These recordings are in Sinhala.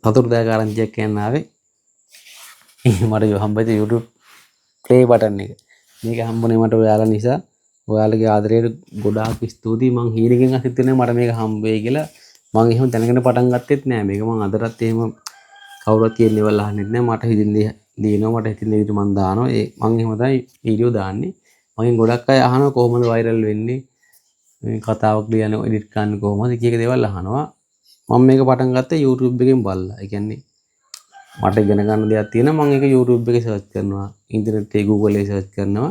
සතුටුදායක ආරංචියක් කියන්න ආවේ. මට හම්බෙච්ච YouTube play button එක. මේක හම්බුනේ මට ඔයාලා නිසා. ඔයාලගේ ආදරයට ගොඩාක් ස්තුතියි. මං හීනකින් අසිත වෙන්නේ මට මේක හම්බ වෙයි කියලා. මං එහෙම දැනගෙන පටන් ගත්තෙත් නෑ. මේක මං අදටත් එහෙම කවුරුත් කියන දේවල් අහන්නෙත් නෑ. මට හිතින් ලියනවා මට හිතින් විදිහට මං දානවා. ඒ මං එහෙම තමයි වීඩියෝ දාන්නේ. මගෙන් ගොඩක් අය අහනවා කොහොමද වෛරල් වෙන්නේ? මේ කතාවක් ලියන එඩිට් කරන්න කොහොමද කීක දේවල් අහනවා. මම මේක පටන් ගත්තේ YouTube එකෙන් බලලා. ඒ කියන්නේ මට ඉගෙන ගන්න දෙයක් තියෙනවා මම ඒක YouTube එකේ සර්ච් කරනවා. ඉන්ටර්නෙට් එකේ Google එකේ සර්ච් කරනවා.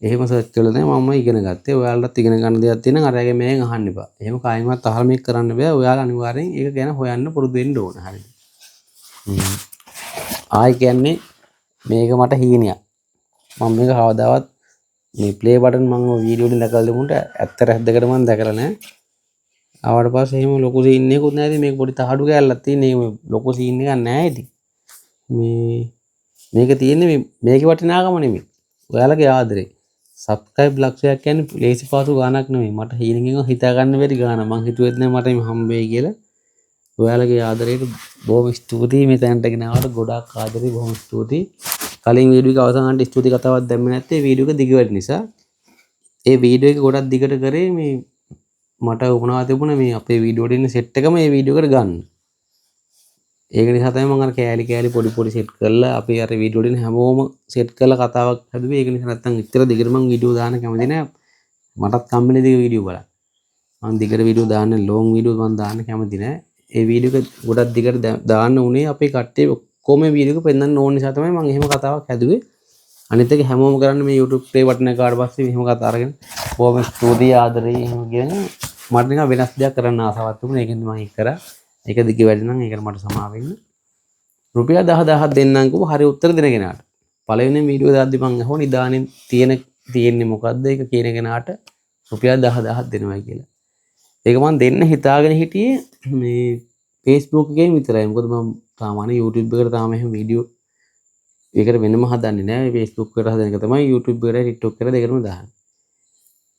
එහෙම සර්ච් කළා තමයි මම ඉගෙන ගත්තේ. ඔයාලටත් ඉගෙන ගන්න දෙයක් තියෙනවා අරගෙන මේෙන් අහන්න එපා. එහෙම කායිමත් අහලා මේක කරන්න බෑ. ඔයාලා අනිවාර්යෙන් ඒක ගැන හොයන්න පුරුදු වෙන්න ඕන. හරිද? ආයි කියන්නේ මේක මට හීනයක්. මම මේක කවදාවත් මේ ප්ලේ බටන් මම වීඩියෝ වලින් දැකලා දෙමුන්ට ඇත්ත රැද්දකට මම දැකලා නැහැ. ආවට පස්සේ එහෙම ලොකු සීන් එකකුත් නැහැ. ඉතින් මේක පොඩි තහඩු කැල්ලක් තියෙන. මේ ලොකු සීන් එකක් නැහැ ඉතින්. මේක තියෙන්නේ මේකේ වටිනාකම නෙමෙයි. ඔයාලගේ ආදරේ. සබ්ස්ක්‍රයිබ් ලක්ෂයක් කියන්නේ ලේසි පාසු ගාණක් නෙමෙයි. මට හීනකින් හිතා ගන්න බැරි ගාණ. මං හිතුවෙත් නෑ මට මේ හම්බෙයි කියලා. ඔයාලගේ ආදරේට බොහොම ස්තුතියි. මේ තැනට ගෙනාවට ගොඩාක් ආදරේ බොහොම ස්තුතියි. කලින් වීඩියෝ එක අවසානට ස්තුති කතාවක් දැම්මේ නැත්තේ වීඩියෝ එක දිග වෙන්න නිසා. ඒ වීඩියෝ එක ගොඩක් දිගට කරේ මේ මට උපනාව තිබුණා මේ අපේ වීඩියෝ වල ඉන්න සෙට් එකම මේ වීඩියෝ එකට ගන්න. ඒක නිසා තමයි මම අර කෑලි පොඩි සෙට් කරලා අපි අර වීඩියෝ වලින් හැමෝම සෙට් කරලා කතාවක් හදුවේ. ඒක නිසා නැත්තම් ඉතර දිගට මම වීඩියෝ දාන්න කැමති නෑ. මටත් කම්මැලි දිග වීඩියෝ බලන්න. මම දිගට වීඩියෝ දාන්න ලොන් වීඩියෝ මම දාන්න කැමති නෑ. ඒ වීඩියෝ එක ගොඩක් දිගට දාන්න උනේ අපේ කට්ටිය ඔක්කොම වීඩියෝ එක පෙන්වන්න ඕන නිසා තමයි මම එහෙම කතාවක් හැදුවේ. අනිත් එක හැමෝම කරන්නේ මේ YouTube play button එක කාට පස්සේ මෙහෙම කතා අරගෙන බොහොම ස්තුතියි ආදරේ එහෙම කියන මට නිකන් වෙනස් දෙයක් කරන්න ආසාවක් තිබුණා. ඒකෙන්ද මම ඒක කරා. ඒක දිග වැඩි නම් ඒකට මට සමාව වෙන්න. රුපියල් 10000ක් දෙන්නම් කිව්ව හරි උත්තර දෙන කෙනාට. පළවෙනි වීඩියෝ දාද්දි මං අහුවා නිදානෙන් තියෙන්නේ මොකද්ද ඒක කියන කෙනාට රුපියල් 10000ක් දෙනවා කියලා. ඒක මං දෙන්න හිතාගෙන හිටියේ මේ Facebook එකෙන් විතරයි. මොකද මම සාමාන්‍ය YouTube එකට තාම එහෙම වීඩියෝ ඒකට වෙනම හදන්නේ නැහැ. Facebook එකට හදන එක තමයි YouTube එකට TikTok එකට දෙකම දාන්නේ.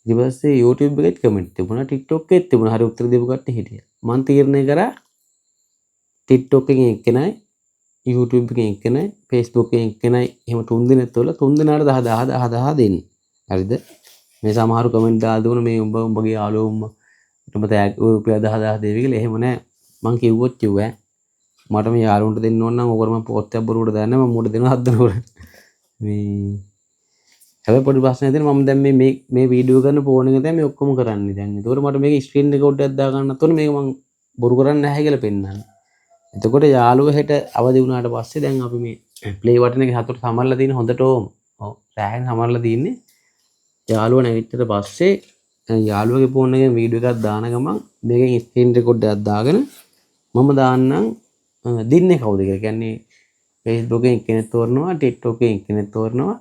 ඊට පස්සේ YouTube එකෙත් කමෙන්ට් තිබුණා TikTok එකෙත් තිබුණා. හරි උත්තර දීපු කට්ටිය හිටියා. මං තීරණය කරා TikTok එකෙන් එක්කෙනයි YouTube එකෙන් එක්කෙනයි Facebook එකෙන් එක්කෙනයි එහෙම තුන් දිනක් තොල තුන් දිනාට 10000 දෙන්න. හරිද? මේ සමහරු කමෙන්ට් දාලා දුන්න මේ උඹගේ යාළුවෝ උඹ තෑග් රුපියල් 10000 දෙවි කියලා. එහෙම නෑ. මං කිව්වොත් කිව්වා මට මේ යාළුවන්ට දෙන්න ඕන නම් ඕකට මම පොත් එකක් බරුවට දාන්න මම මුඩ දෙනවා හදනකොට. මේ හැබැයි පොඩි ප්‍රශ්නයක් තියෙනවා. මම දැන් මේ වීඩියෝ කරන ෆෝන් එක තමයි මේ ඔක්කොම කරන්නේ දැන්. ඒකෝට මට මේක ස්ක්‍රීන් රෙකෝඩ් එකක් දා ගන්නත් ඕනේ. මේක මම බොරු කරන්නේ නැහැ කියලා පෙන්නන්න. එතකොට යාළුවා හෙට අවදි වුණාට පස්සේ දැන් අපි මේ ප්ලේ බටන් එකේ හතට සමරලා තියෙන හොඳටම ඔව් සෑහෙන සමරලා තියෙන්නේ. යාළුවා නැගිට්ටට පස්සේ යාළුවගේ ෆෝන් එකෙන් වීඩියෝ එකක් දාන ගමන් මේකෙන් ස්ක්‍රීන් රෙකෝඩ් එකක් දාගෙන මම දාන්නම් දින්නේ කවුද කියලා. කියන්නේ Facebook එකෙන් කෙනෙක් තෝරනවා, TikTok එකෙන් කෙනෙක් තෝරනවා,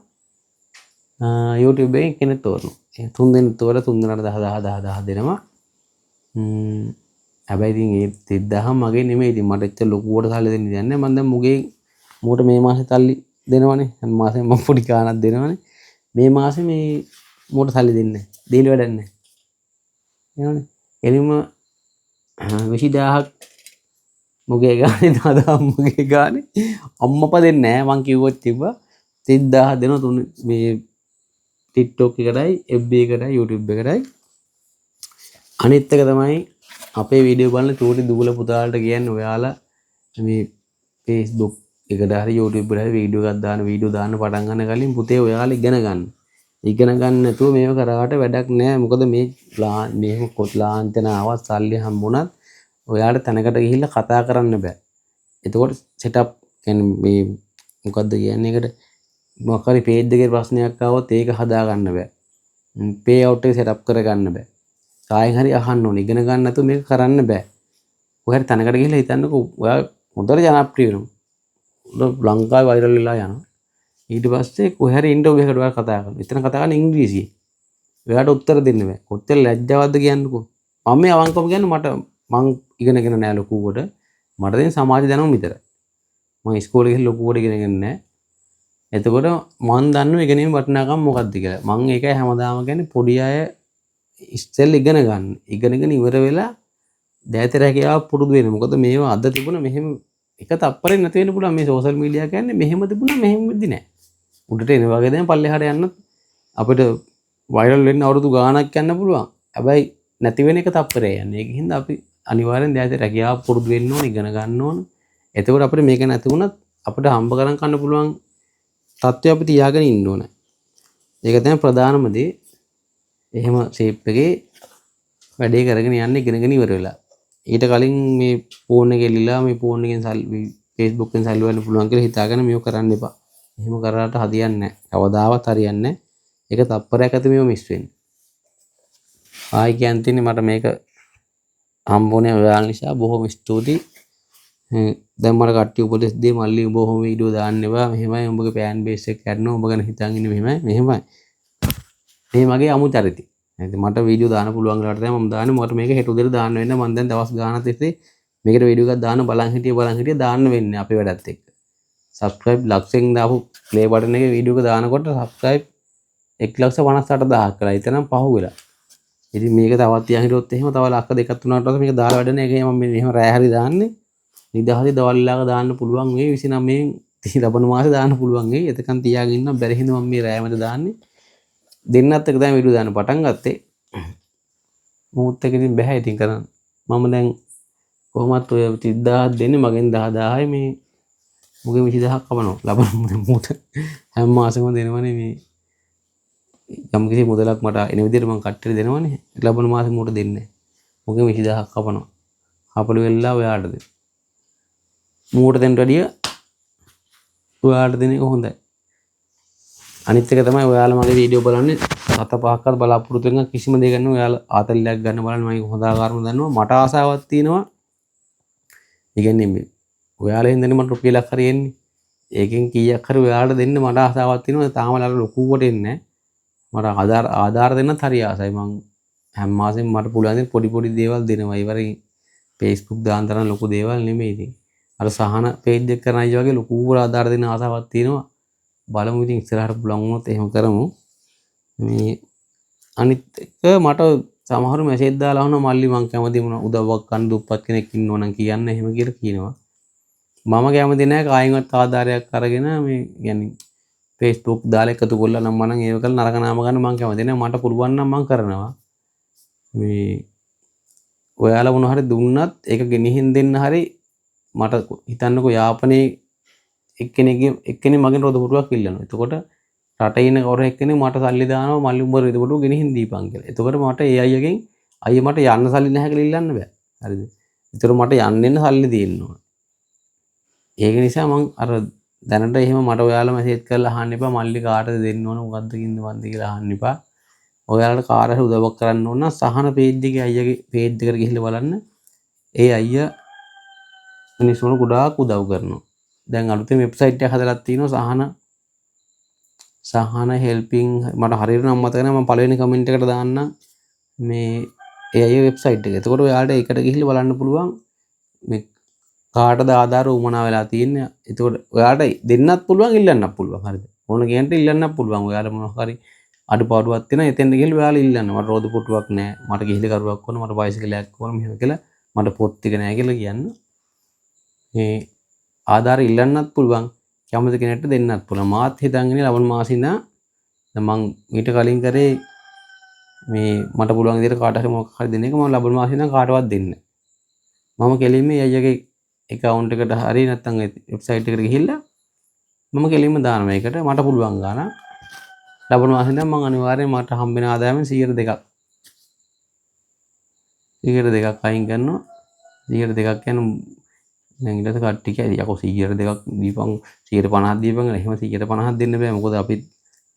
YouTube එකෙන් කෙනෙක් තෝරනවා. ඒ තුන් දෙනෙක් තෝරලා තුන් දෙනාට 10000 දෙනවා. හැබැයි ඉතින් ඒ 30000 මගේ නෙමෙයි. ඉතින් මට එච්චර ලොකුවට සල්ලි දෙන්න දෙයක් නැහැ. මම දැන් මූට මේ මාසේ සල්ලි දෙනවනේ. හැම මාසෙම මම පොඩි ගාණක් දෙනවනේ. මේ මාසේ මේ මූට සල්ලි දෙන්නේ නැහැ. දීලා වැඩක් නැහැ. එනවනේ. එනිම 20000ක් මුගේ ගානේ 10000 මුගේ ගානේ අම්මපා දෙන්නේ නැහැ. මං කිව්වොත් තිබ්බා 30000 දෙනවා තුන මේ TikTok එකටයි, FB එකටයි, YouTube එකටයි. අනිත් එක තමයි අපේ වීඩියෝ බලන චූටි දුගල පුතාලට කියන්නේ ඔයාලා මේ Facebook එකට හරි YouTube එකට හරි වීඩියෝ එකක් වීඩියෝ දාන්න පටන් ගන්න කලින් පුතේ ඔයාලා ඉගෙන ගන්න. ඉගෙන ගන්න නැතුව මේව කරාට වැඩක් නැහැ. මොකද මේක ලාංඡන ආවත් සල්ලි හම්බුණත් ඔයාලට තැනකට ගිහිල්ලා කතා කරන්න බෑ. එතකොට සෙටප් කියන්නේ මේ මොකද්ද කියන්නේ ඒකට මොකක් හරි page එකේ ප්‍රශ්නයක් ආවොත් ඒක හදා ගන්න බෑ. payout එක සෙටප් කර ගන්න බෑ. කායෙන් හරි අහන්න ඕනේ. ඉගෙන ගන්න නැතුව මේක කරන්න බෑ. ඔය හරි තැනකට ගිහිල්ලා හිතන්නකෝ ඔයා හොඳට ජනප්‍රිය වෙනවා. ලංකාවේ වෛරල් වෙලා යනවා. ඊට පස්සේ කොහේ හරි ඉන්ටර්වියු එකකට ඔයා කතා කරනවා. එතන කතා කරන්නේ ඉංග්‍රීසියෙන්. ඔයාට උත්තර දෙන්න බෑ. කොච්චර ලැජ්ජාවක්ද කියන්නකෝ. මම මේ අවංකවම කියන්නේ මං ඉගෙනගෙන නෑ ලොකුවට. මට දෙන සමාජ දැනුම විතරයි. මම ඉස්කෝලේ ගිහින් ලොකුවට ඉගෙනගෙන නෑ. එතකොට මං දන්නව ඉගෙනීමේ වටිනාකම මොකක්ද කියලා. මං ඒකයි හැමදාම කියන්නේ පොඩි අය ඉස්සෙල් ඉගෙන ගන්න. ඉගෙනගෙන ඉවර වෙලා දැතර හැකියාව පුරුදු වෙන්න. මොකද මේවා අද තිබුණ මෙහෙම එක තප්පරෙන් නැති වෙන්න පුළුවන් මේ සෝෂල් මීඩියා කියන්නේ මෙහෙම තිබුණා මෙහෙම වෙද්දි නෑ. උඩට එන වගේ දැන් පල්ලෙහාට යන්න අපිට වයිරල් වෙන්න අවුරුදු ගාණක් යන්න පුළුවන්. හැබැයි නැති වෙන එක තප්පරේ යන්නේ. ඒක හින්දා අපි අනිවාර්යෙන් දැන් රැකියාව පුරුදු වෙන්න ඕනේ, ඉගෙන ගන්න ඕනේ. එතකොට අපිට මේක නැති වුණත් අපිට හම්බ කරන් කන්න පුළුවන් තත්ත්වය අපි තියාගෙන ඉන්න ඕනේ. ඒක තමයි ප්‍රධානම දේ. එහෙම ෂේප් එකේ වැඩේ කරගෙන යන්න ඉගෙනගෙන ඉවර වෙලා. ඊට කලින් මේ ෆෝන් එක එල්ලලා මේ ෆෝන් එකෙන් Facebook එකෙන් සල්ලි වන්න පුළුවන් කියලා හිතාගෙන මේක කරන්න එපා. එහෙම කරාට හරියන්නේ නැහැ. කවදාවත් හරියන්නේ නැහැ. ඒක තප්පරයක් ඇතුළේ මේව මිස් වෙන්නේ. ආයි කියන්න තියෙන්නේ මට මේක හම්බුනේ ඔයාලා නිසා බොහොම ස්තුතියි. දැන් මට කට්ටිය උපදෙස් දෙයි මල්ලි උඹ ඔහොම වීඩියෝ දාන්න එපා. මෙහෙමයි උඹගේ ෆෑන් බේස් එක කැඩනවා. උඹ ගැන හිතන් ඉන්නේ මෙහෙමයි. මේ මගේ අමු චරිතය. ඉතින් මට වීඩියෝ දාන්න පුළුවන් වෙලාවට තමයි මම දාන්නේ. මට මේක හෙට උදේට දාන්න වෙන්න. මම දැන් දවස් ගාණක් තිස්සේ මේකට වීඩියෝ එකක් දාන්න බලන් හිටිය දාන්න වෙන්නේ අපේ වැඩත් එක්ක. subscribe ලක්ෂෙන් දාපු play button එකේ වීඩියෝ එක දානකොට subscribe 1,58,000ක් කරා. එතනම් පහු වෙලා. ඉතින් මේක තවත් තියන් හිටියොත් එහෙම තව ලක්ෂ දෙකක් තුනකට පස්සේ මේක දාලා වැඩන එක මම මෙහෙම රෑ හරි දාන්නේ. නිදහසේ දවල් ලාක දාන්න පුළුවන් වෙයි 29 ලබන මාසේ දාන්න පුළුවන් වෙයි. එතකන් තියාගෙන ඉන්න බැරි හින්දා මම මේ රෑමද දාන්නේ. දෙන්නත් එක තමයි වීඩියෝ දාන්න පටන් ගත්තේ. මොහොත් එක ඉතින් බෑ ඉතින් කරන්න. මම දැන් කොහොමත් ඔය 30000ක් දෙන්නේ මගෙන් 10000යි මේ මුගේ 20000ක් කපනවා. ලබන මොහොත හැම මාසෙම දෙනවනේ මේ යම් කිසි මුදලක් මට එන විදිහට මම කට්ටියට දෙනවනේ. ලබන මාසෙ මොකට දෙන්නේ. මුගේ 20000ක් කපනවා. අපල වෙලා ඔයාට දෙන්න. මූට දෙන්න වැඩිය ඔයාලට දෙන එක හොඳයි. අනිත් එක තමයි ඔයාලා මගේ වීඩියෝ බලන්නේ 7-5ක්වත් බලාපොරොත්තු වෙන කිසිම දෙයක් ගන්න ඔයාලා ආතල්ලයක් ගන්න බලන්න මම හොඳ ආකාරව දන්නවා මට ආසාවක් තියෙනවා. ඒ කියන්නේ ඔයාලා හින්දානේ මට රුපියලක් හරි එන්නේ. ඒකෙන් කීයක් හරි ඔයාලට දෙන්න මට ආසාවක් තියෙනවා. තාම ලොකුවට එන්නේ නැහැ. මට ආධාර දෙන්නත් හරි ආසයි. මම හැම මාසෙම මට පුළුවන් පොඩි දේවල් දෙනවා. ඒවරින් Facebook දාන තරම් ලොකු දේවල් නෙමෙයි ඉතින්. අර සහන පේජ් එක කරන අය වගේ ලොකු ආධාර දෙන්න ආසාවක් තියෙනවා. බලමු ඉතින් ඉස්සරහට පුළුවන් වුණොත් එහෙම කරමු. මේ අනිත් එක මට සමහරු මැසේජ් දාලා අහනවා මල්ලි මං කැමති වුණා උදව්වක් ගන්න දුප්පත් කෙනෙක් ඉන්නව නම් කියන්න එහෙම කියලා කියනවා. මම කැමති නැහැ කායින්වත් ආධාරයක් අරගෙන මේ يعني Facebook දාලා එකතු කරලා නම් මනම් ඒක කරලා නරක නාම ගන්න මං කැමති නැහැ. මට පුළුවන් නම් මං කරනවා. මේ ඔයාලා මොන හරි දුන්නත් ඒක ගෙනිහින් දෙන්න හරි මට හිතන්නකෝ යාපනයේ එක්කෙනෙක් මගෙන් රොද පුටුවක් ඉල්ලනවා. එතකොට රටේ ඉන්න කවුරු එක්කෙනෙක් මට සල්ලි දානවා මල්ලි උඹ රොද පුටුව ගෙනිහින් දීපන් කියලා. එතකොට මට ඒ අයියගෙන් අයිය මට යන්න සල්ලි නැහැ කියලා ඉල්ලන්න බෑ. හරිද? ඒතර මට යන්න සල්ලි දෙන්න ඕන. ඒක නිසා මං අර දැනට එහෙම මට ඔයාලා මැසේජ් කරලා අහන්න එපා මල්ලි කාටද දෙන්න ඕන මොකද්ද කින්ද මන්ද කියලා අහන්න එපා. ඔයාලට කාට හරි උදව්වක් කරන්න ඕන නම් සහන පේජ් එකේ අයියගේ පේජ් එකට ගිහිල්ලා බලන්න. ඒ අයියා මිනිස්සුන්ට ගොඩාක් උදව් කරනවා. දැන් අලුතෙන් වෙබ්සයිට් එකක් හදලා තිනවා සහන හෙල්පින් මට හරියට නම් මතක නැහැ මම පළවෙනි කමෙන්ට් එකට දාන්නම් මේ ඒ අයියේ වෙබ්සයිට් එක. එතකොට ඔයාලට ඒකට ගිහිල්ලා බලන්න පුළුවන් මේ කාටද ආධාර උමනා වෙලා තියෙන්නේ. එතකොට ඔයාලට දෙන්නත් පුළුවන් ඉල්ලන්නත් පුළුවන්. හරිද? ඕන කෙනෙක්ට ඉල්ලන්නත් පුළුවන්. ඔයාලා මොනවා හරි අඩුපාඩුවක් තියෙනවා එතෙන්ද ගිහිල්ලා ඔයාලා ඉල්ලන්න. මට රෝද පුටුවක් නැහැ. මට ගිහිල්ලා කරුවක් ඕන. මට බයිසිකලයක් ඕන. මෙහෙම කියලා මට පොත් ටික නැහැ කියලා කියන්න. මේ ආධාර ඉල්ලන්නත් පුළුවන්. කැමති කෙනෙක්ට දෙන්නත් පුළුවන්. මාත් හිතන් ඉන්නේ ලබන මාසේ ඉඳන් මම ඊට කලින් කරේ මේ මට පුළුවන් විදිහට කාට හරි මොකක් හරි දෙන එක මම ලබන මාසේ ඉඳන් කාටවත් දෙන්නේ නැහැ. මම කෙලින්ම අයියාගේ account එකට හරි නැත්නම් වෙබ්සයිට් එකට ගිහිල්ලා මම කෙලින්ම දානවා. ඒකට මට පුළුවන් ගාන ලබන මාසේ ඉඳන් මම අනිවාර්යෙන් මට හම්බෙන ආදායමෙන් 102ක් අයින් කරනවා. 102ක් කියන්නේ දැන් ඊට කට්ටිය කියයි යකෝ 102ක් දීපන් 150ක් දීපන් එහෙම 150ක් දෙන්න බෑ. මොකද අපි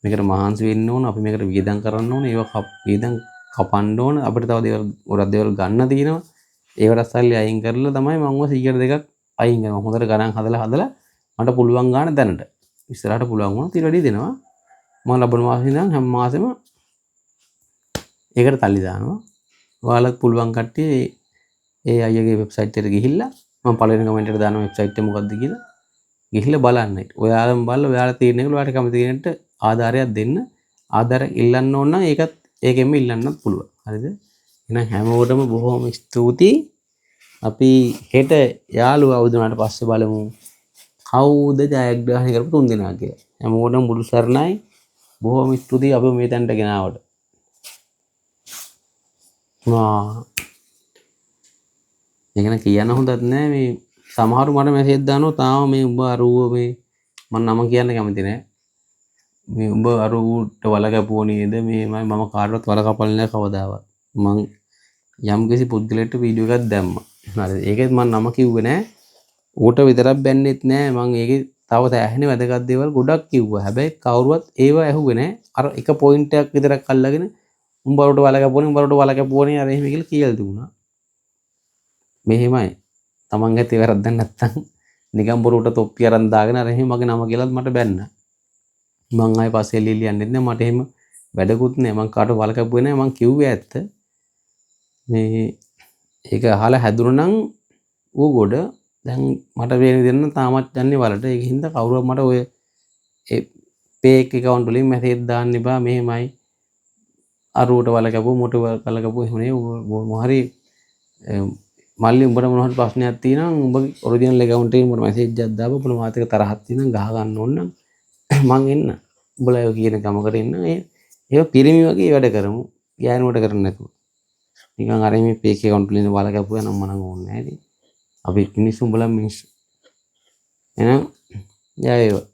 මේකට මහන්සි වෙන්න ඕන. අපි මේකට වියදම් කරන්න ඕන. ඒවා වියදම් කපන්න ඕන. අපිට තව දේවල් ගොඩක් දේවල් ගන්න තියෙනවා. ඒවට සල්ලි අයින් කරලා තමයි මම 102ක් අයින් කරනවා. හොඳට ගණන් හදලා මට පුළුවන් ගාන දැනට. ඉස්සරහට පුළුවන් වුණා ඊට වැඩි දෙනවා. මම ලබන මාසේ ඉඳන් හැම මාසෙම ඒකට තල්ලි දානවා. ඔයාලත් පුළුවන් කට්ටිය ඒ අයියාගේ වෙබ්සයිට් එකට ගිහිල්ලා මම පළවෙනි කමෙන්ට් එකට දාන වෙබ්සයිට් එක මොකක්ද කියලා ගිහිල්ලා බලන්න. ඔයාලම බලලා ඔයාලා තීරණය කළා ඔයාලට කැමති කෙනෙක්ට ආධාරයක් දෙන්න. ආධාරයක් ඉල්ලන්න ඕන නම් ඒකෙන්ම ඉල්ලන්නත් පුළුවන්. හරිද? එහෙනම් හැමෝටම බොහොම ස්තුතියි. අපි හෙට යාළුවා වුණාට පස්සේ බලමු කවුද ජයග්‍රහණය කරපු තුන් දෙනා කියලා. හැමෝටම මුළු සරණයි. බොහොම ස්තුතියි අපි මේ තැනට ගෙනාවට. ඒකන කියන්න හොඳත් නෑ මේ සමහරු මට මැසේජ් දානවා තාම මේ උඹ අරුව මේ මම නම කියන්න කැමති නෑ. මේ උඹ අරුවට වල කැපුවා නේද? මේමයි මම කාටවත් වල කපන්නේ නෑ කවදාවත්. මං යම්කිසි පුද්ගලයෙක්ට වීඩියෝ එකක් දැම්මා. හරි. ඒකෙත් මම නම කිව්වේ නෑ. ඌට විතරක් බැන්නෙත් නෑ. මං ඒකේ තව තැහෙන වැදගත් දේවල් ගොඩක් කිව්වා. හැබැයි කවුරුවත් ඒව ඇහුවේ නෑ. අර එක පොයින්ට් එකක් විතරක් අල්ලගෙන උඹ අරුවට වල කැපුවනේ උඹ අරුවට වල කැපුවනේ අර එහෙම කියලා දුන්නා. මෙහෙමයි. තමන් ඇත්තේ වැරද්දක් නැත්තම් නිකන් බොරුවට තොප්පි අරන් දාගෙන අර එහෙම මගේ නම කියලාත් මට බැන්න. මං ආයේ පස්සේ එළිය යන්නෙත් නෑ. මට එහෙම වැඩකුත් නෑ. මං කාටවත් වල කැපුවේ නෑ. මං කිව්වේ ඇත්ත. මේ ඒක අහලා හැදුණා නම් ඌ ගොඩ දැන් මට වෙන දෙන්න තාමත් යන්නේ වලට. ඒක හින්දා කවුරුවත් මට ඔය ඒ පේක් account වලින් මැසේජ් දාන්න එපා. මෙහෙමයි අරුවට වල කැපුව මොට වල කැපුව එහෙම නේ. මොහරි මල්ලි උඹට මොන හරි ප්‍රශ්නයක් තියෙනවා නම් උඹගේ ඔරිජිනල් account එකෙන් මට මැසේජ් එකක් දාපන්. උඹට මාත් එක්ක තරහක් තියෙනවා ගහ ගන්න ඕන නම් මං එන්න. උඹලා ඔය කියන ගමකට එන්න. ඒක පිරිමි වගේ වැඩ කරමු. ගෑනුවට කරන්නේ නැතුව. නිකන් අර මේ පේක් account වලින් වල කැපුවා නම් මනම් ඕනේ නැහැ ඉතින්. අපි මිනිස්සු උඹලා මිනිස්සු. එහෙනම් ජය වේවා.